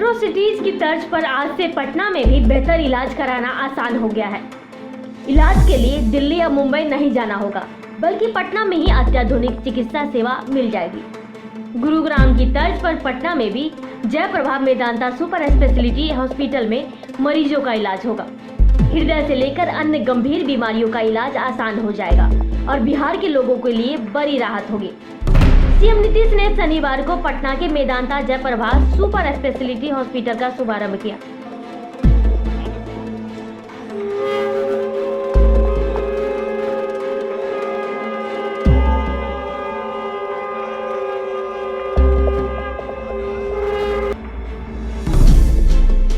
Metro cities की तर्ज पर आज से पटना में भी बेहतर इलाज कराना आसान हो गया है। इलाज के लिए दिल्ली या मुंबई नहीं जाना होगा, बल्कि पटना में ही अत्याधुनिक चिकित्सा सेवा मिल जाएगी। गुरुग्राम की तर्ज पर पटना में भी Jayaprabha Medanta super speciality hospital में मरीजों का इलाज होगा। हृदय से लेकर अन्य गंभीर बीमारियों का इलाज आसान हो जाएगा और बिहार के लोगों के लिए बड़ी राहत होगी। सीएम नीतीश ने शनिवार को पटना के Medanta Jayaprabha super speciality hospital का शुभारंभ किया।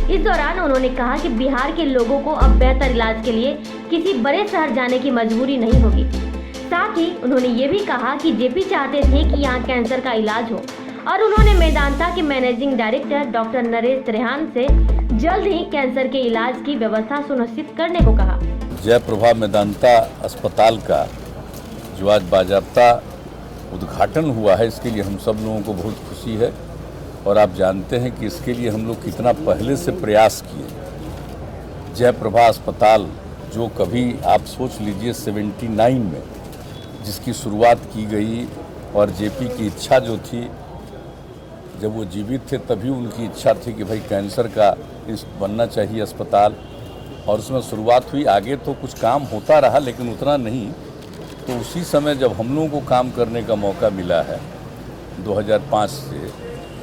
इस दौरान उन्होंने कहा कि बिहार के लोगों को अब बेहतर इलाज के लिए किसी बड़े शहर जाने की मजबूरी नहीं होगी। साथ ही उन्होंने ये भी कहा कि जेपी चाहते थे कि यहाँ कैंसर का इलाज हो और उन्होंने मेदांता के managing director doctor Naresh Trehan से जल्द ही कैंसर के इलाज की व्यवस्था सुनिश्चित करने को कहा। जयप्रभा मेदांता अस्पताल का जो आज बाजाबता उद्घाटन हुआ है, इसके लिए हम सब लोगों को बहुत खुशी है और आप जानते हैं कि इसके लिए हम लोग कितना पहले से प्रयास किए। जयप्रभा अस्पताल जो कभी आप सोच लीजिए 79 में जिसकी शुरुआत की गई और जेपी की इच्छा जो थी, जब वो जीवित थे तभी उनकी इच्छा थी कि भाई कैंसर का बनना चाहिए अस्पताल, और उसमें शुरुआत हुई। आगे तो कुछ काम होता रहा लेकिन उतना नहीं। तो उसी समय जब हम लोगों को काम करने का मौका मिला है 2005 से,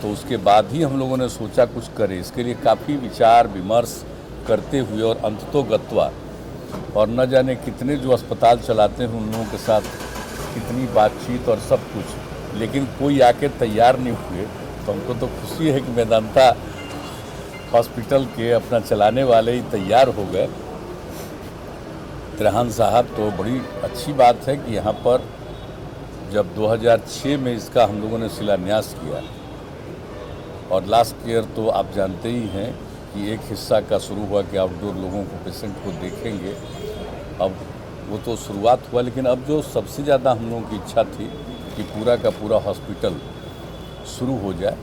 तो उसके बाद ही हम लोगों ने सोचा कुछ करें। इसके लिए काफ़ी विचार विमर्श करते हुए और अंततोगत्वा और न जाने कितने जो अस्पताल चलाते हैं उन लोगों के साथ कितनी बातचीत और सब कुछ, लेकिन कोई आके तैयार नहीं हुए। तो हमको तो खुशी है कि मेदांता हॉस्पिटल के अपना चलाने वाले ही तैयार हो गए, त्रेहान साहब। तो बड़ी अच्छी बात है कि यहाँ पर जब 2006 में इसका हम लोगों ने शिलान्यास किया और लास्ट ईयर तो आप जानते ही हैं कि एक हिस्सा का शुरू हुआ कि आउटडोर लोगों को, पेशेंट को देखेंगे। अब वो तो शुरुआत हुआ, लेकिन अब जो सबसे ज़्यादा हम लोगों की इच्छा थी कि पूरा का पूरा हॉस्पिटल शुरू हो जाए,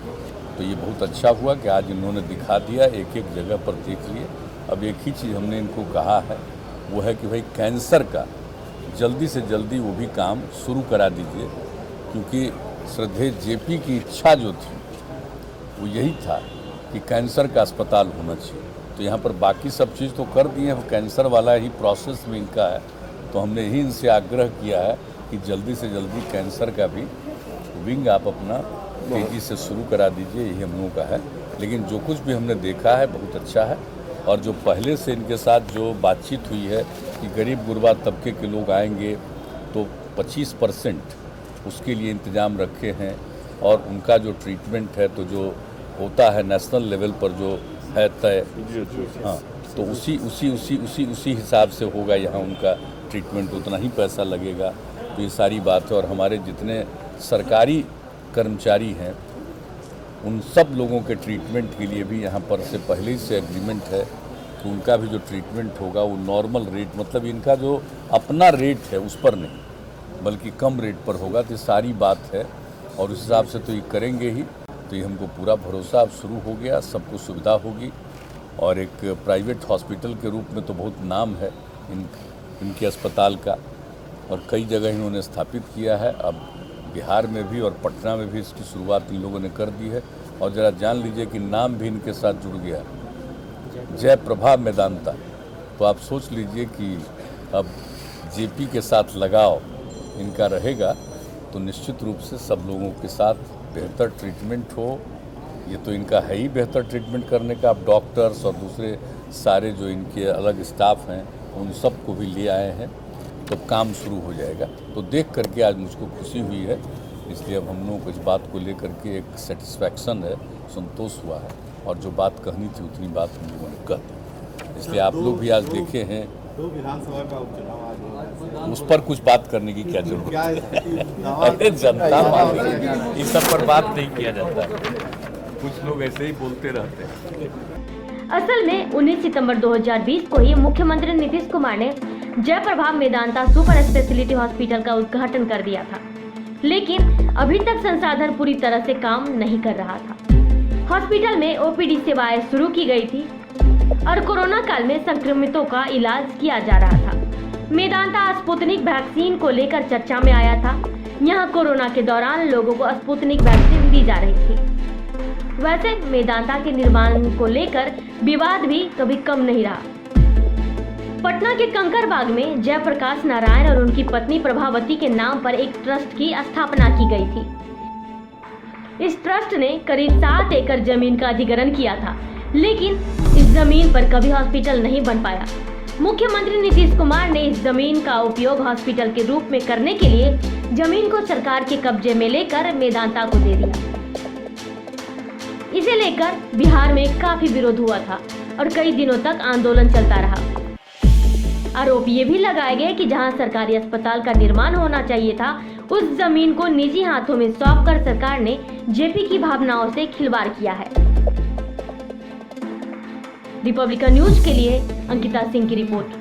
तो ये बहुत अच्छा हुआ कि आज इन्होंने दिखा दिया, एक एक जगह पर देख लिए। अब एक ही चीज़ हमने इनको कहा है, वो है कि भाई कैंसर का जल्दी से जल्दी वो भी काम शुरू करा दीजिए, क्योंकि श्रद्धेय जेपी की इच्छा जो थी वो यही था कि कैंसर का अस्पताल होना चाहिए। तो यहाँ पर बाकी सब चीज़ तो कर दिए हैं, कैंसर वाला ही प्रोसेस में इनका है। तो हमने ही इनसे आग्रह किया है कि जल्दी से जल्दी कैंसर का भी विंग आप अपना तेज़ी से शुरू करा दीजिए, यही हम लोगों का है। लेकिन जो कुछ भी हमने देखा है बहुत अच्छा है, और जो पहले से इनके साथ जो बातचीत हुई है कि गरीब गुरबा तबके के लोग आएंगे तो 25% उसके लिए इंतज़ाम रखे हैं, और उनका जो ट्रीटमेंट है तो जो होता है नेशनल लेवल पर जो है तय, हाँ, तो उसी हिसाब से होगा यहाँ उनका ट्रीटमेंट, उतना ही पैसा लगेगा। तो ये सारी बात है। और हमारे जितने सरकारी कर्मचारी हैं उन सब लोगों के ट्रीटमेंट के लिए भी यहाँ पर से पहले ही से एग्रीमेंट है कि उनका भी जो ट्रीटमेंट होगा वो नॉर्मल रेट, मतलब इनका जो अपना रेट है उस पर नहीं बल्कि कम रेट पर होगा। तो सारी बात है और उस हिसाब से तो ये करेंगे ही। तो ये हमको पूरा भरोसा अब शुरू हो गया, सबको सुविधा होगी। और एक प्राइवेट हॉस्पिटल के रूप में तो बहुत नाम है इनके अस्पताल का, और कई जगह इन्होंने स्थापित किया है। अब बिहार में भी और पटना में भी इसकी शुरुआत इन लोगों ने कर दी है। और ज़रा जान लीजिए कि नाम भी इनके साथ जुड़ गया, जयप्रभा मेदांता। तो आप सोच लीजिए कि अब जेपी के साथ लगाव इनका रहेगा तो निश्चित रूप से सब लोगों के साथ बेहतर ट्रीटमेंट हो। ये तो इनका है ही बेहतर ट्रीटमेंट करने का। अब डॉक्टर्स और दूसरे सारे जो इनके अलग स्टाफ हैं उन सब को भी ले आए हैं, तो काम शुरू हो जाएगा। तो देख करके आज मुझको खुशी हुई है, इसलिए अब हम लोगों को इस बात को लेकर के एक सेटिस्फैक्शन है, संतोष हुआ है। और जो बात कहनी थी उतनी बात हम लोगों ने कह दी। इसलिए आप लोग भी आज देखे हैं, विधानसभा का उपचुनाव उस पर कुछ बात करने की क्या जरूरत है? अरे जनता मानेगी, इस सब पर बात नहीं किया जाता। कुछ लोग ऐसे ही बोलते रहते हैं। असल में 19 सितंबर 2020 को ही मुख्यमंत्री नीतीश कुमार ने Jayaprabha Medanta super speciality hospital का उद्घाटन कर दिया था, लेकिन अभी तक संसाधन पूरी तरह से काम नहीं कर रहा था। हॉस्पिटल में ओपीडी सेवाएं शुरू की गई थी और कोरोना काल में संक्रमितों का इलाज किया जा रहा था। मेदांता स्पुतनिक वैक्सीन को लेकर चर्चा में आया था। यहाँ कोरोना के दौरान लोगों को स्पुतनिक वैक्सीन दी जा रही थी। वैसे मेदांता के निर्माण को लेकर विवाद भी कभी कम नहीं रहा। पटना के कंकड़बाग में जयप्रकाश नारायण और उनकी पत्नी प्रभावती के नाम पर एक ट्रस्ट की स्थापना की गई थी। इस ट्रस्ट ने करीब 7 एकड़ जमीन का अधिग्रहण किया था, लेकिन इस जमीन पर कभी हॉस्पिटल नहीं बन पाया। मुख्यमंत्री नीतीश कुमार ने इस जमीन का उपयोग हॉस्पिटल के रूप में करने के लिए जमीन को सरकार के कब्जे में लेकर मेदांता को दे दिया। इसे लेकर बिहार में काफी विरोध हुआ था और कई दिनों तक आंदोलन चलता रहा। आरोप ये भी लगाए गए कि जहां सरकारी अस्पताल का निर्माण होना चाहिए था, उस जमीन को निजी हाथों में सौंपकर सरकार ने जेपी की भावनाओं से खिलवाड़ किया है। रिपब्लिकन न्यूज के लिए अंकिता सिंह की रिपोर्ट।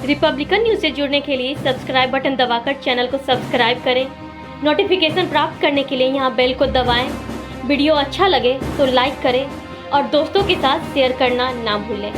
रिपब्लिकन न्यूज से जुड़ने के लिए सब्सक्राइब बटन दबाकर चैनल को सब्सक्राइब करें। नोटिफिकेशन प्राप्त करने के लिए यहाँ बेल को दबाएं। वीडियो अच्छा लगे तो लाइक करें और दोस्तों के साथ शेयर करना ना भूलें।